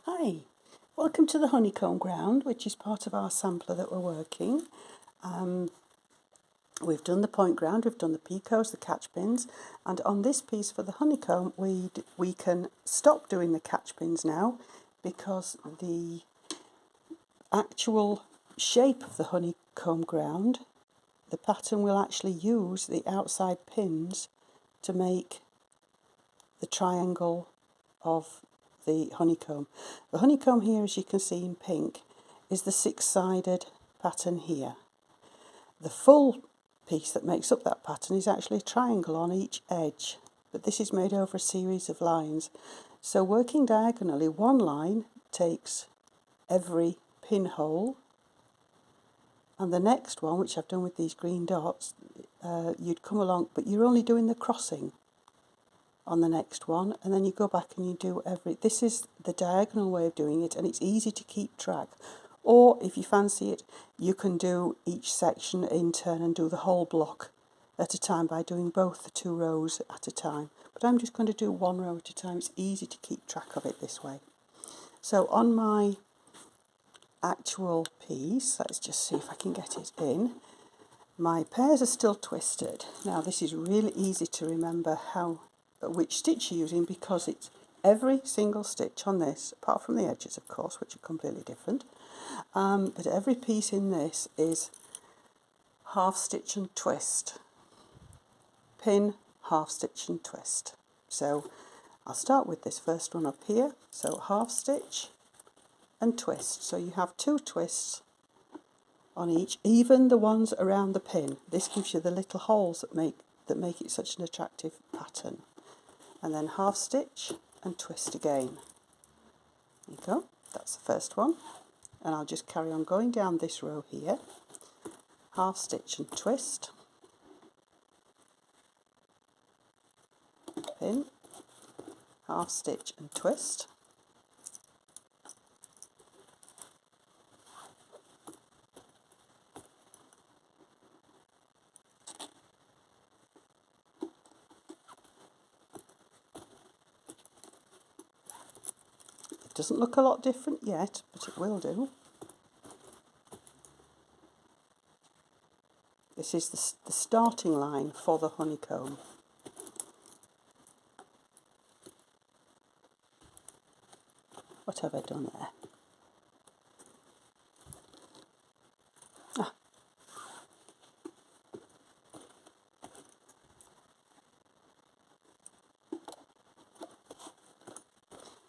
Hi, welcome to the honeycomb ground, which is part of our sampler that we're working. We've done the point ground, we've done the picots, the catch pins, and on this piece for the honeycomb we can stop doing the catch pins now because the actual shape of the honeycomb ground, the pattern will actually use the outside pins to make the triangle of the honeycomb. The honeycomb here, as you can see in pink, is the six-sided pattern here. The full piece that makes up that pattern is actually a triangle on each edge, but this is made over a series of lines. So working diagonally, one line takes every pinhole, and the next one, which I've done with these green dots, you'd come along, but you're only doing the crossing on the next one, and then you go back and you do this is the diagonal way of doing it, and it's easy to keep track. Or if you fancy it, you can do each section in turn and do the whole block at a time by doing both the two rows at a time. But I'm just going to do one row at a time. It's easy to keep track of it this way. So on my actual piece, let's just see if I can get it in. My pairs are still twisted. Now this is really easy to remember which stitch you're using, because it's every single stitch on this, apart from the edges of course, which are completely different, but every piece in this is half stitch and twist, pin, half stitch and twist. So I'll start with this first one up here, so half stitch and twist, so you have two twists on each, even the ones around the pin. This gives you the little holes that make it such an attractive pattern. And then half stitch and twist again. There you go, that's the first one. And I'll just carry on going down this row here. Half stitch and twist, pin, half stitch and twist, it doesn't look a lot different yet, but it will do. This is the starting line for the honeycomb. What have I done there?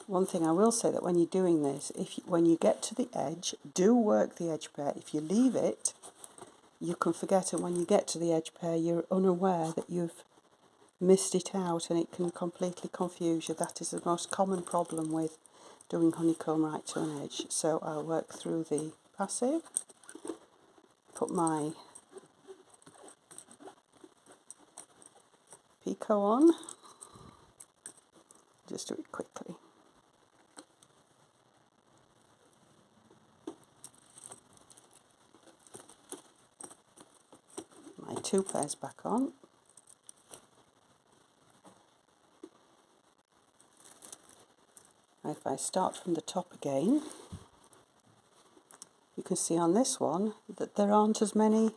One thing I will say, that when you're doing this, when you get to the edge, do work the edge pair. If you leave it, you can forget, and when you get to the edge pair, you're unaware that you've missed it out, and it can completely confuse you. That is the most common problem with doing honeycomb right to an edge. So I'll work through the passive, put my picot on, just do it quickly. My two pairs back on. If I start from the top again, you can see on this one that there aren't as many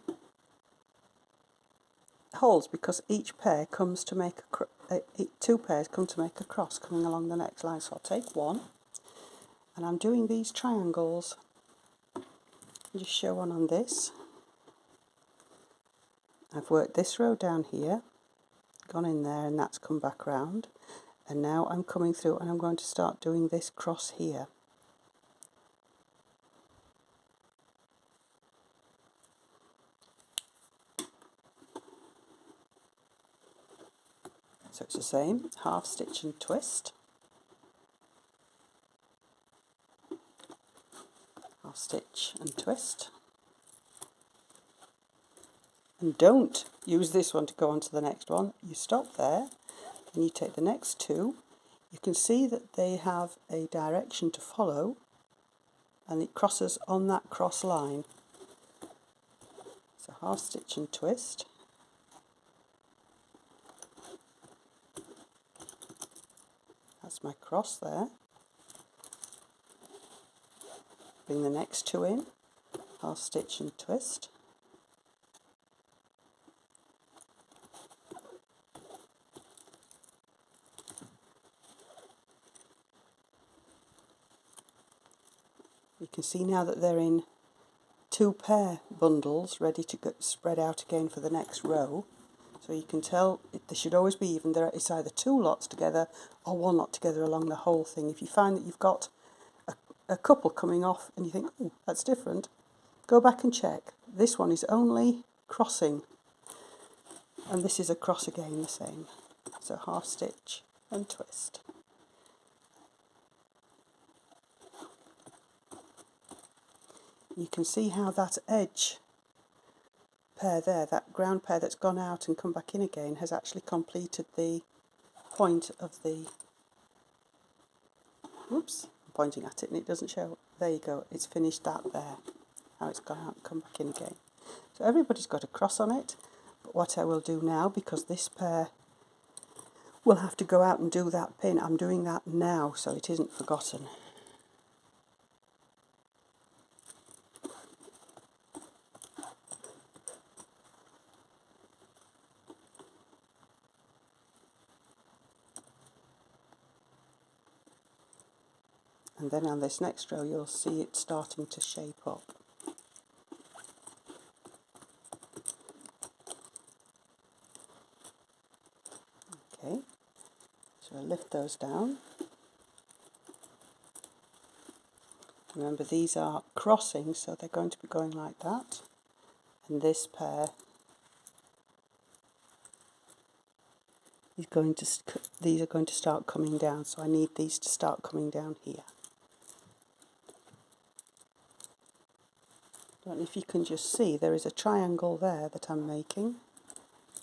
holes, because each pair comes to make two pairs come to make a cross coming along the next line. So I'll take one, and I'm doing these triangles. I'll just show one on this. I've worked this row down here, gone in there, and that's come back round. And now I'm coming through and I'm going to start doing this cross here. So it's the same, half stitch and twist, half stitch and twist. And don't use this one to go on to the next one. You stop there and you take the next two. You can see that they have a direction to follow, and it crosses on that cross line. So half stitch and twist. That's my cross there. Bring the next two in, half stitch and twist. You can see now that they're in two pair bundles ready to get spread out again for the next row. So you can tell they should always be even. It's either two lots together or one lot together along the whole thing. If you find that you've got a couple coming off and you think, oh, that's different, go back and check. This one is only crossing, and this is across again the same. So half stitch and twist. You can see how that edge pair there, that ground pair that's gone out and come back in again, has actually completed the point of the, whoops, I'm pointing at it and it doesn't show. There you go, it's finished that there, how it's gone out and come back in again. So everybody's got a cross on it, but what I will do now, because this pair will have to go out and do that pin, I'm doing that now so it isn't forgotten. And then on this next row you'll see it starting to shape up. Okay, so I'll lift those down. Remember, these are crossing, so they're going to be going like that. And this pair is going to, these are going to start coming down, so I need these to start coming down here. I don't know if you can just see, there is a triangle there that I'm making.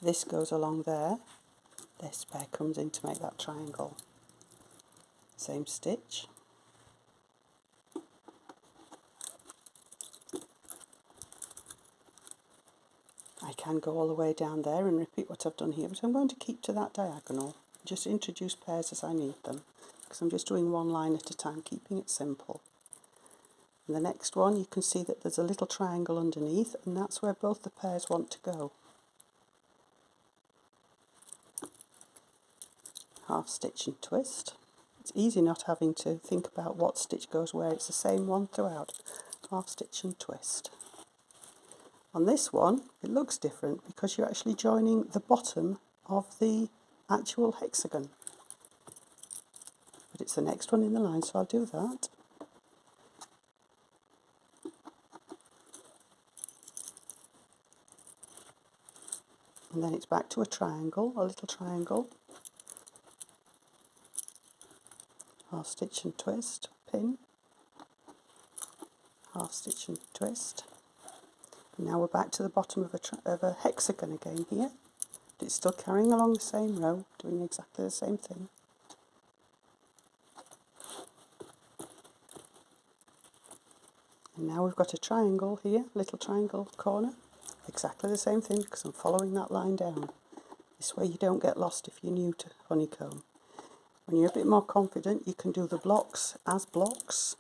This goes along there. This pair comes in to make that triangle. Same stitch. I can go all the way down there and repeat what I've done here, but I'm going to keep to that diagonal. Just introduce pairs as I need them, because I'm just doing one line at a time, keeping it simple. And the next one, you can see that there's a little triangle underneath, and that's where both the pairs want to go. Half stitch and twist. It's easy not having to think about what stitch goes where, it's the same one throughout. Half stitch and twist. On this one, it looks different because you're actually joining the bottom of the actual hexagon. But it's the next one in the line, so I'll do that. And then it's back to a triangle, a little triangle. Half stitch and twist, pin. Half stitch and twist. And now we're back to the bottom of a hexagon again here. It's still carrying along the same row, doing exactly the same thing. And now we've got a triangle here, little triangle corner. Exactly the same thing because I'm following that line down. This way you don't get lost if you're new to Honeycomb. When you're a bit more confident, you can do the blocks as blocks.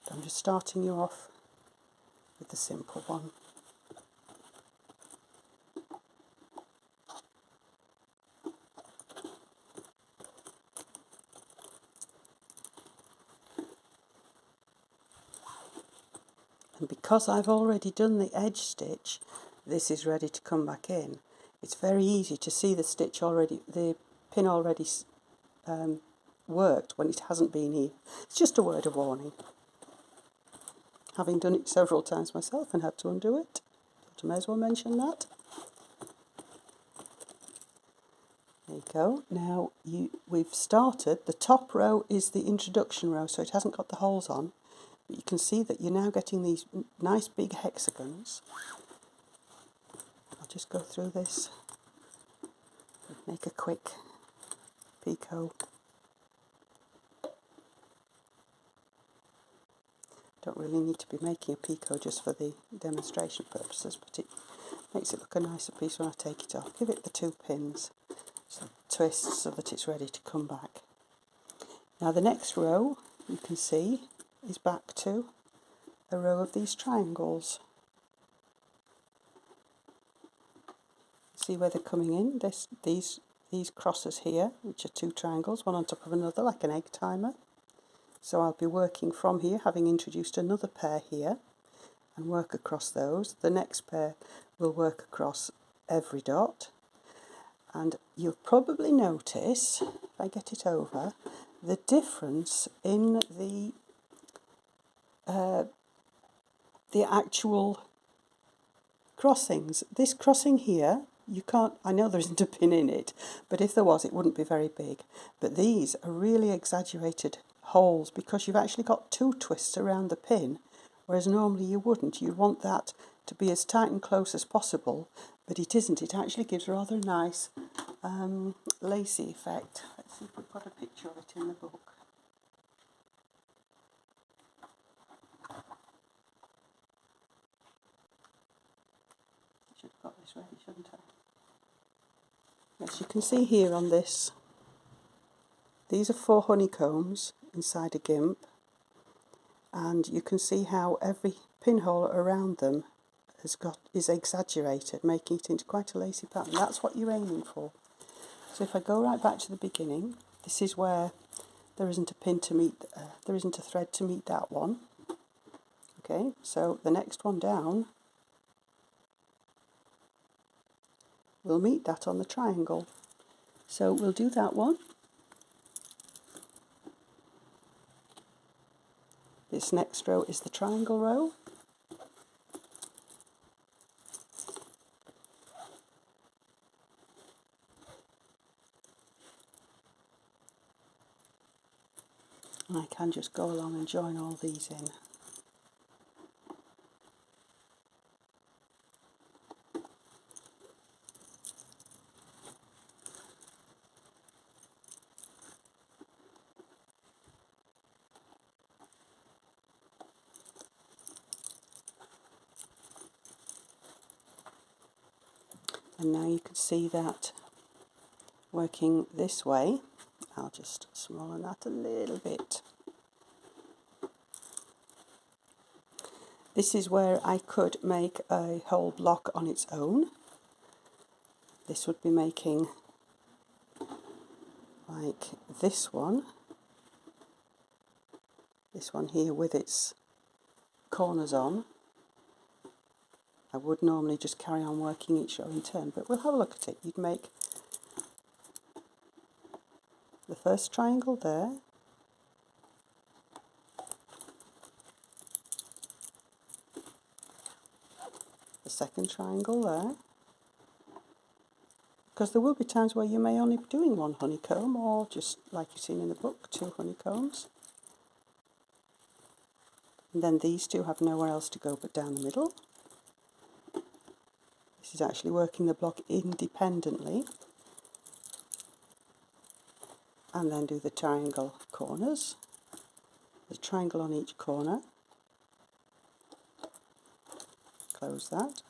But I'm just starting you off with the simple one. And because I've already done the edge stitch, this is ready to come back in. It's very easy to see the stitch already, the pin already worked when it hasn't been here. It's just a word of warning. Having done it several times myself and had to undo it, I may as well mention that. There you go. Now we've started. The top row is the introduction row, so it hasn't got the holes on. But you can see that you're now getting these nice big hexagons. I'll just go through this and make a quick picot. Don't really need to be making a picot just for the demonstration purposes, but it makes it look a nicer piece when I take it off. Give it the two pins, so twist so that it's ready to come back. Now the next row, you can see, is back to a row of these triangles. See where they're coming in? These crosses here, which are two triangles, one on top of another, like an egg timer. So I'll be working from here, having introduced another pair here, and work across those. The next pair will work across every dot. And you'll probably notice, if I get it over, the difference in the actual crossings. This crossing here, you can't, I know there isn't a pin in it, but if there was, it wouldn't be very big. But these are really exaggerated holes because you've actually got two twists around the pin, whereas normally you wouldn't. You want that to be as tight and close as possible, but it isn't. It actually gives a rather nice lacy effect. Let's see if we've got a picture of it in the book. I should have got this ready, shouldn't I? Yes, you can see here on this, these are 4 honeycombs inside a gimp, and you can see how every pinhole around them is exaggerated, making it into quite a lacy pattern. That's what you're aiming for. So if I go right back to the beginning, this is where there isn't a pin to meet, there isn't a thread to meet that one. Okay, so the next one down will meet that on the triangle. So we'll do that one. This next row is the triangle row. And I can just go along and join all these in. And now you can see that working this way. I'll just smaller that a little bit. This is where I could make a whole block on its own. This would be making like this one here with its corners on. I would normally just carry on working each row in turn, but we'll have a look at it. You'd make the first triangle there, the second triangle there, because there will be times where you may only be doing 1 honeycomb, or just like you've seen in the book, 2 honeycombs. And then these 2 have nowhere else to go but down the middle. This is actually working the block independently. And then do the triangle corners. The triangle on each corner. Close that.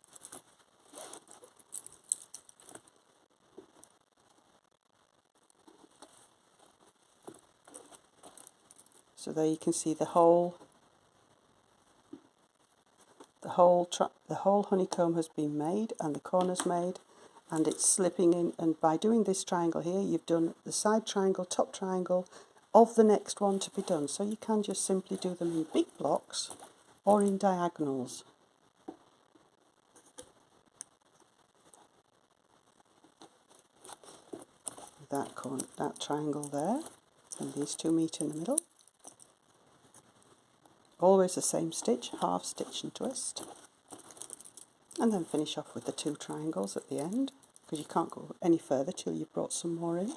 So there you can see the whole honeycomb has been made and the corners made, and it's slipping in. And by doing this triangle here, you've done the side triangle, top triangle of the next one to be done. So you can just simply do them in big blocks or in diagonals. That triangle there, and these 2 meet in the middle. Always the same stitch, half stitch and twist. And then finish off with the 2 triangles at the end, because you can't go any further till you've brought some more in.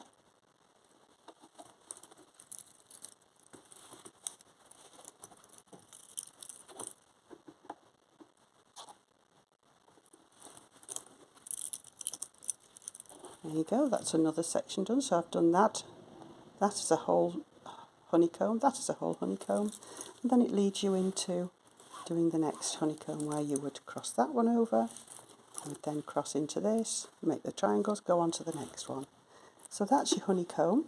There you go, that's another section done. So I've done that. That is a whole honeycomb, that is a whole honeycomb. And then it leads you into doing the next honeycomb, where you would cross that one over, you would then cross into this, make the triangles, go on to the next one. So that's your honeycomb.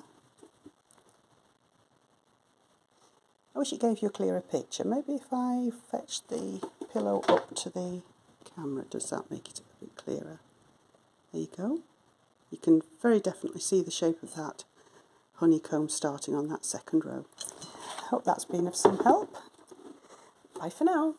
I wish it gave you a clearer picture. Maybe if I fetch the pillow up to the camera, does that make it a bit clearer? There you go. You can very definitely see the shape of that honeycomb starting on that second row. I hope that's been of some help. Bye for now.